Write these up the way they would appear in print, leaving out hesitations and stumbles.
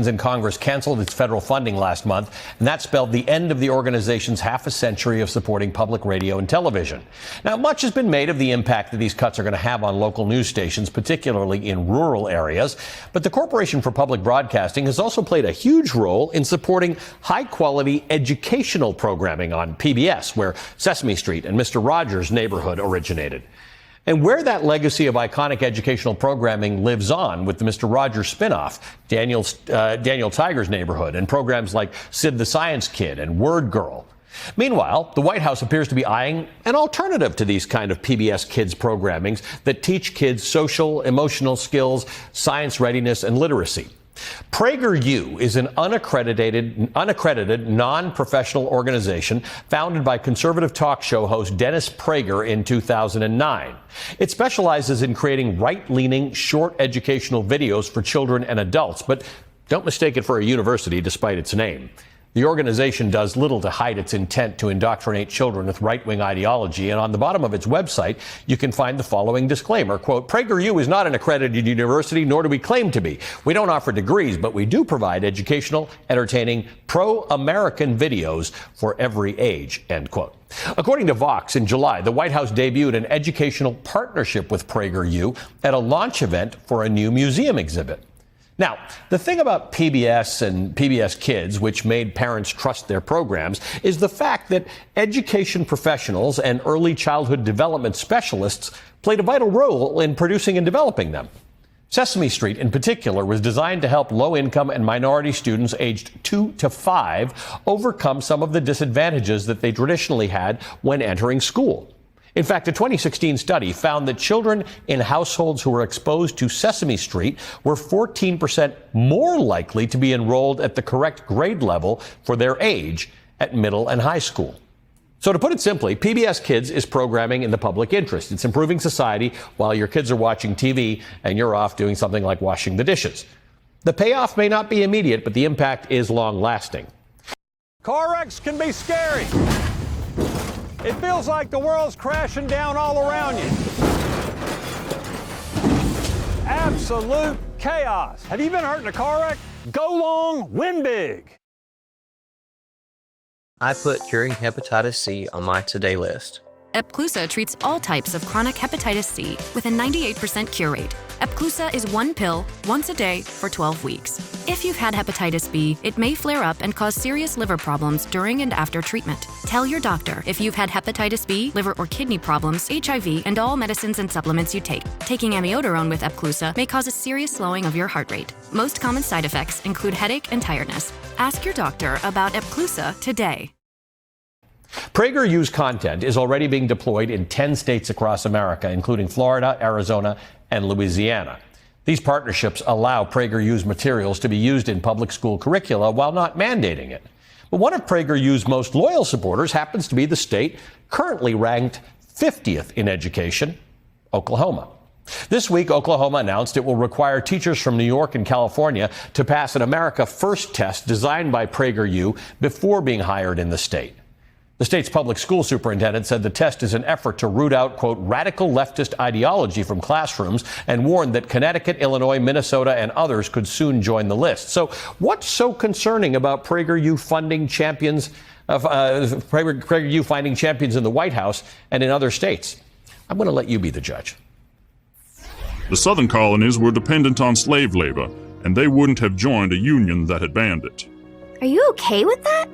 in Congress canceled its federal funding last month, and that spelled the end of the organization's half a century of supporting public radio and television. Now, much has been made of the impact that these cuts are going to have on local news stations, particularly in rural areas. But the Corporation for Public Broadcasting has also played a huge role in supporting high-quality educational programming on PBS, where Sesame Street and Mr. Rogers' Neighborhood originated. And where that legacy of iconic educational programming lives on with the Mr. Rogers spinoff, Daniel Tiger's Neighborhood, and programs like Sid the Science Kid and Word Girl. Meanwhile, the White House appears to be eyeing an alternative to these kind of PBS Kids programmings that teach kids social, emotional skills, science readiness, and literacy. PragerU is an unaccredited, non-professional organization founded by conservative talk show host Dennis Prager in 2009. It specializes in creating right-leaning, short educational videos for children and adults, but don't mistake it for a university despite its name. The organization does little to hide its intent to indoctrinate children with right-wing ideology, and on the bottom of its website, you can find the following disclaimer, quote, PragerU is not an accredited university, nor do we claim to be. We don't offer degrees, but we do provide educational, entertaining, pro-American videos for every age, end quote. According to Vox, in July, the White House debuted an educational partnership with PragerU at a launch event for a new museum exhibit. Now, the thing about PBS and PBS Kids, which made parents trust their programs, is the fact that education professionals and early childhood development specialists played a vital role in producing and developing them. Sesame Street, in particular, was designed to help low-income and minority students aged 2 to 5 overcome some of the disadvantages that they traditionally had when entering school. In fact, a 2016 study found that children in households who were exposed to Sesame Street were 14% more likely to be enrolled at the correct grade level for their age at middle and high school. So to put it simply, PBS Kids is programming in the public interest. It's improving society while your kids are watching TV and you're off doing something like washing the dishes. The payoff may not be immediate, but the impact is long-lasting. Car wrecks can be scary. It feels like the world's crashing down all around you. Absolute chaos. Have you been hurt in a car wreck? Go long, win big. I put curing hepatitis C on my to-do list. Epclusa treats all types of chronic hepatitis C with a 98% cure rate. Epclusa is one pill, once a day, for 12 weeks. If you've had hepatitis B, it may flare up and cause serious liver problems during and after treatment. Tell your doctor if you've had hepatitis B, liver or kidney problems, HIV, and all medicines and supplements you take. Taking amiodarone with Epclusa may cause a serious slowing of your heart rate. Most common side effects include headache and tiredness. Ask your doctor about Epclusa today. PragerU's content is already being deployed in 10 states across America, including Florida, Arizona, and Louisiana. These partnerships allow PragerU's materials to be used in public school curricula while not mandating it. But one of PragerU's most loyal supporters happens to be the state currently ranked 50th in education, Oklahoma. This week, Oklahoma announced it will require teachers from New York and California to pass an America First test designed by PragerU before being hired in the state. The state's public school superintendent said the test is an effort to root out, quote, radical leftist ideology from classrooms and warned that Connecticut, Illinois, Minnesota, and others could soon join the list. So what's so concerning about PragerU funding champions of PragerU finding champions in the White House and in other states? I'm going to let you be the judge. The southern colonies were dependent on slave labor, and they wouldn't have joined a union that had banned it. Are you okay with that?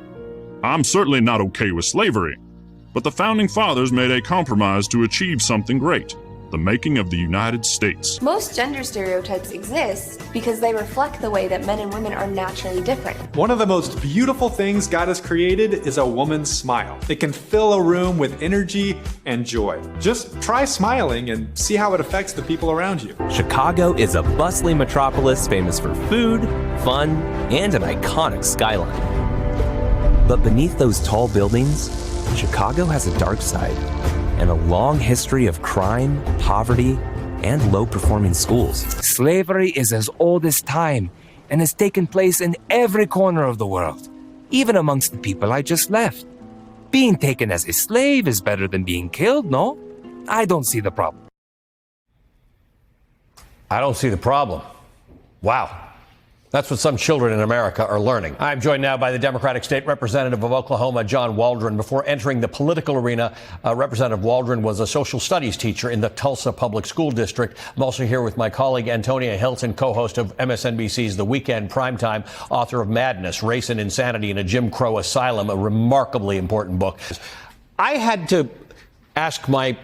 I'm certainly not okay with slavery, but the Founding Fathers made a compromise to achieve something great, the making of the United States. Most gender stereotypes exist because they reflect the way that men and women are naturally different. One of the most beautiful things God has created is a woman's smile. It can fill a room with energy and joy. Just try smiling and see how it affects the people around you. Chicago is a bustling metropolis famous for food, fun, and an iconic skyline. But beneath those tall buildings, Chicago has a dark side and a long history of crime, poverty, and low-performing schools. Slavery is as old as time and has taken place in every corner of the world, even amongst the people I just left. Being taken as a slave is better than being killed, no? I don't see the problem. I don't see the problem. Wow. That's what some children in America are learning. I'm joined now by the Democratic State Representative of Oklahoma, John Waldron. Before entering the political arena, Representative Waldron was a social studies teacher in the Tulsa Public School District. I'm also here with my colleague, Antonia Hilton, co-host of MSNBC's The Weekend Primetime, author of Madness, Race and Insanity in a Jim Crow Asylum, a remarkably important book. I had to ask my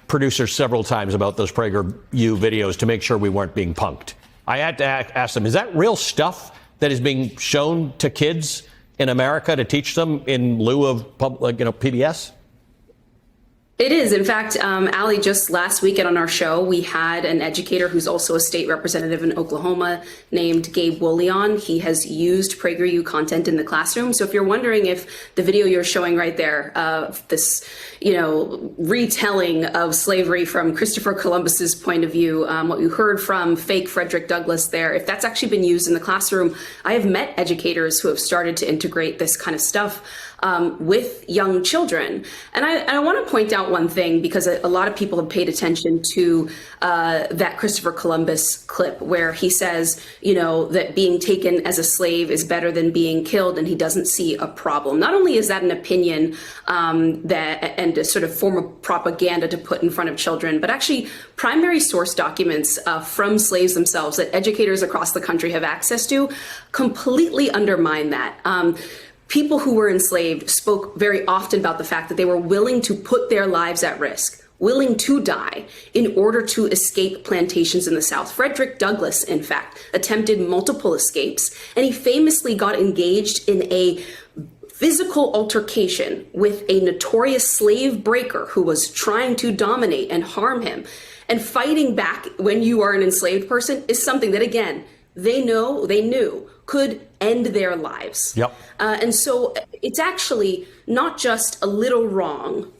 producer several times about those PragerU videos to make sure we weren't being punked. I had to ask them, is that real stuff that is being shown to kids in America to teach them in lieu of PBS? It is. In fact, Ali, just last weekend on our show, we had an educator who's also a state representative in Oklahoma named Gabe Wolion. He has used PragerU content in the classroom. So if you're wondering if the video you're showing right there, this, retelling of slavery from Christopher Columbus's point of view, what you heard from fake Frederick Douglass there, if that's actually been used in the classroom, I have met educators who have started to integrate this kind of stuff with young children. And I want to point out one thing, because a lot of people have paid attention to that Christopher Columbus clip where he says, that being taken as a slave is better than being killed, and he doesn't see a problem. Not only is that an opinion and a sort of form of propaganda to put in front of children, but actually primary source documents from slaves themselves that educators across the country have access to completely undermine that. People who were enslaved spoke very often about the fact that they were willing to put their lives at risk, willing to die in order to escape plantations in the South. Frederick Douglass, in fact, attempted multiple escapes, and he famously got engaged in a physical altercation with a notorious slave breaker who was trying to dominate and harm him. And fighting back when you are an enslaved person is something that, again, they knew could end their lives. Yep. And so it's actually not just a little wrong.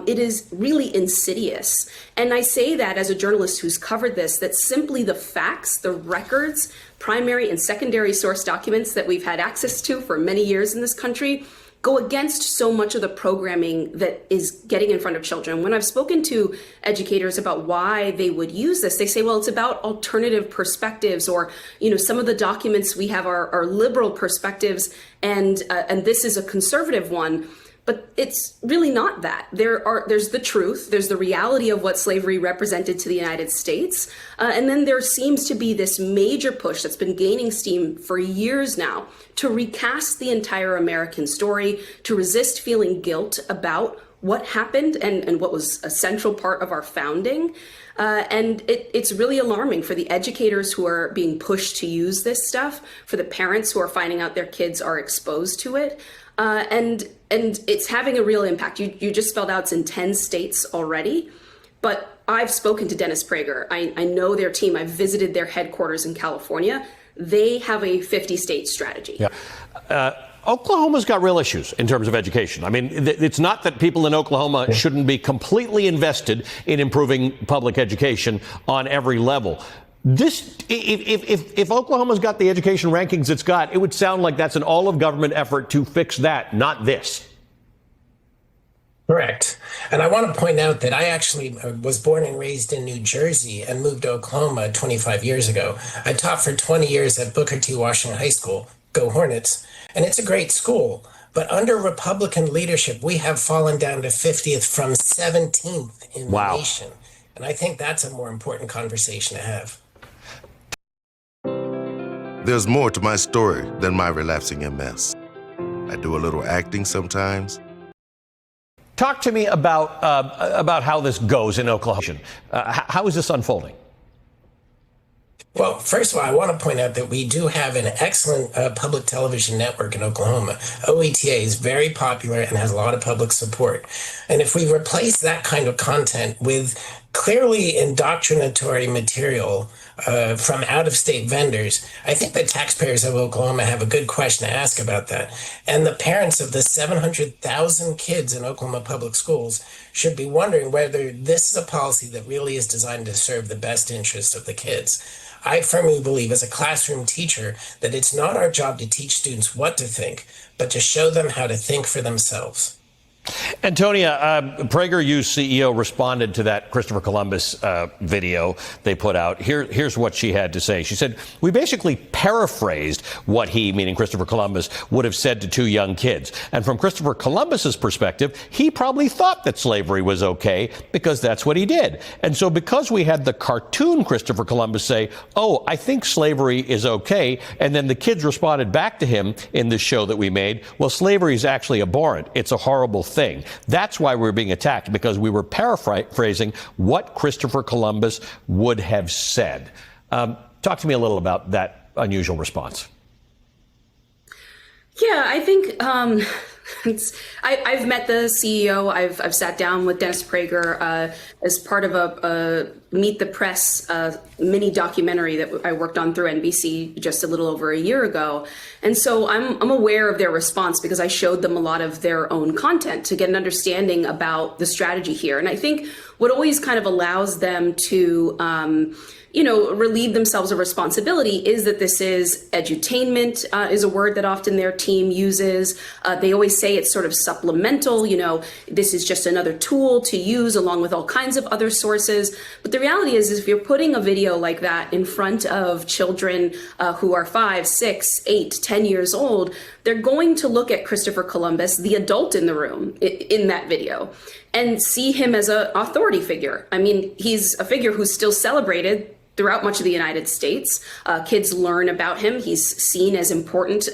It is really insidious. And I say that as a journalist who's covered this, that simply the facts, the records, primary and secondary source documents that we've had access to for many years in this country go against so much of the programming that is getting in front of children. When I've spoken to educators about why they would use this, they say, well, it's about alternative perspectives, or, some of the documents we have are liberal perspectives, and this is a conservative one. But it's really not that. There's the truth, there's the reality of what slavery represented to the United States, and then there seems to be this major push that's been gaining steam for years now to recast the entire American story, to resist feeling guilt about what happened and what was a central part of our founding. And it's really alarming for the educators who are being pushed to use this stuff, for the parents who are finding out their kids are exposed to it. And it's having a real impact. You just spelled out it's in 10 states already, but I've spoken to Dennis Prager. I know their team. I've visited their headquarters in California. They have a 50-state strategy. Yeah. Oklahoma's got real issues in terms of education. I mean, it's not that people in Oklahoma shouldn't be completely invested in improving public education on every level. If Oklahoma's got the education rankings it's got, it would sound like that's an all-of-government effort to fix that, not this. Correct. And I want to point out that I actually was born and raised in New Jersey and moved to Oklahoma 25 years ago. I taught for 20 years at Booker T. Washington High School, go Hornets, and it's a great school. But under Republican leadership, we have fallen down to 50th from 17th in the nation. And I think that's a more important conversation to have. There's more to my story than my relapsing MS. I do a little acting sometimes. Talk to me about how this goes in Oklahoma. How is this unfolding? Well, first of all, I want to point out that we do have an excellent public television network in Oklahoma. OETA is very popular and has a lot of public support. And if we replace that kind of content with clearly indoctrinatory material from out-of-state vendors, I think the taxpayers of Oklahoma have a good question to ask about that. And the parents of the 700,000 kids in Oklahoma public schools should be wondering whether this is a policy that really is designed to serve the best interests of the kids. I firmly believe as a classroom teacher that it's not our job to teach students what to think, but to show them how to think for themselves. Antonia, PragerU's CEO responded to that Christopher Columbus video they put out. Here's what she had to say. She said, "We basically paraphrased what he, meaning Christopher Columbus, would have said to two young kids. And from Christopher Columbus's perspective, he probably thought that slavery was okay because that's what he did. And so because we had the cartoon Christopher Columbus say, 'Oh, I think slavery is okay,' and then the kids responded back to him in this show that we made, 'Well, slavery is actually abhorrent. It's a horrible thing.' That's why we're being attacked, because we were paraphrasing what Christopher Columbus would have said." Talk to me a little about that unusual response. Yeah, I think I've met the CEO. I've sat down with Dennis Prager as part of a Meet the Press mini documentary that I worked on through NBC just a little over a year ago. And so I'm aware of their response because I showed them a lot of their own content to get an understanding about the strategy here. And I think what always kind of allows them to relieve themselves of responsibility is that this is edutainment, is a word that often their team uses. They always say it's sort of supplemental, this is just another tool to use along with all kinds of other sources. But the reality is if you're putting a video like that in front of children who are 5, 6, 8, 10 years old, they're going to look at Christopher Columbus, the adult in the room in that video, and see him as an authority figure. I mean, he's a figure who's still celebrated throughout much of the United States. Kids learn about him. He's seen as important,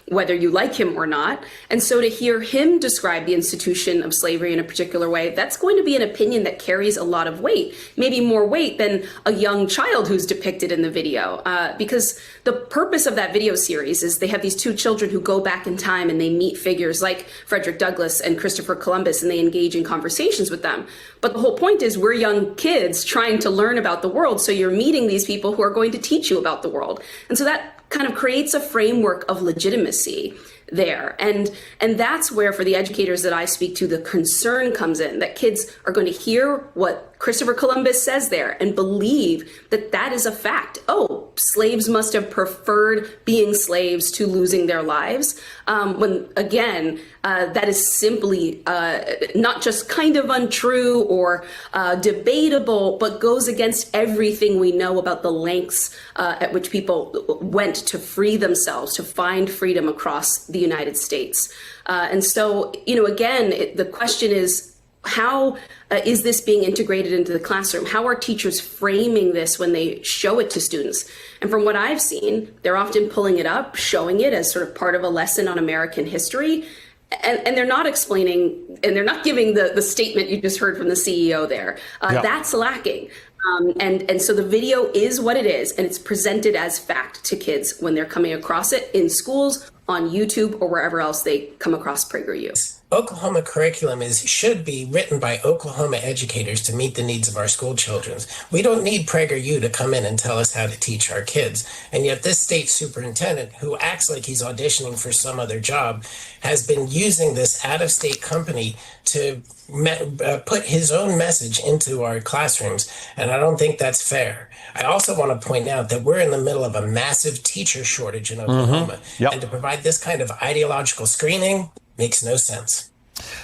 whether you like him or not. And so to hear him describe the institution of slavery in a particular way, that's going to be an opinion that carries a lot of weight, maybe more weight than a young child who's depicted in the video. Because the purpose of that video series is they have these two children who go back in time and they meet figures like Frederick Douglass and Christopher Columbus, and they engage in conversations with them. But the whole point is we're young kids trying to learn about the world. So you're meeting these people who are going to teach you about the world. And so that kind of creates a framework of legitimacy there. And that's where, for the educators that I speak to, the concern comes in, that kids are going to hear what Christopher Columbus says there and believe that that is a fact. Oh, slaves must have preferred being slaves to losing their lives. When, again, that is simply not just kind of untrue or debatable, but goes against everything we know about the lengths at which people went to free themselves, to find freedom across the United States. And so, again, the question is, how is this being integrated into the classroom? How are teachers framing this when they show it to students? And from what I've seen, they're often pulling it up, showing it as sort of part of a lesson on American history. And they're not explaining, and they're not giving the statement you just heard from the CEO there. That's lacking. And so the video is what it is, and it's presented as fact to kids when they're coming across it in schools, on YouTube, or wherever else they come across PragerU. Oklahoma curriculum should be written by Oklahoma educators to meet the needs of our school children. We don't need PragerU to come in and tell us how to teach our kids. And yet this state superintendent, who acts like he's auditioning for some other job, has been using this out-of-state company to put his own message into our classrooms. And I don't think that's fair. I also want to point out that we're in the middle of a massive teacher shortage in Oklahoma. And to provide this kind of ideological screening makes no sense.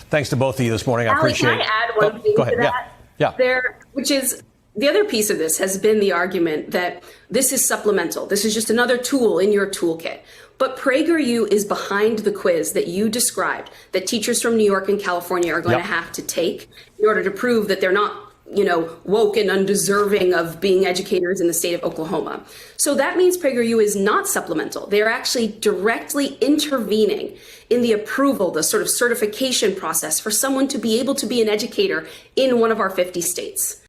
Thanks to both of you this morning. I appreciate it. Can I add one thing to that? Yeah. Which is, the other piece of this has been the argument that this is supplemental. This is just another tool in your toolkit. But PragerU is behind the quiz that you described, that teachers from New York and California are going to have to take in order to prove that they're not woke and undeserving of being educators in the state of Oklahoma. So that means PragerU is not supplemental. They're actually directly intervening in the approval, the sort of certification process for someone to be able to be an educator in one of our 50 states.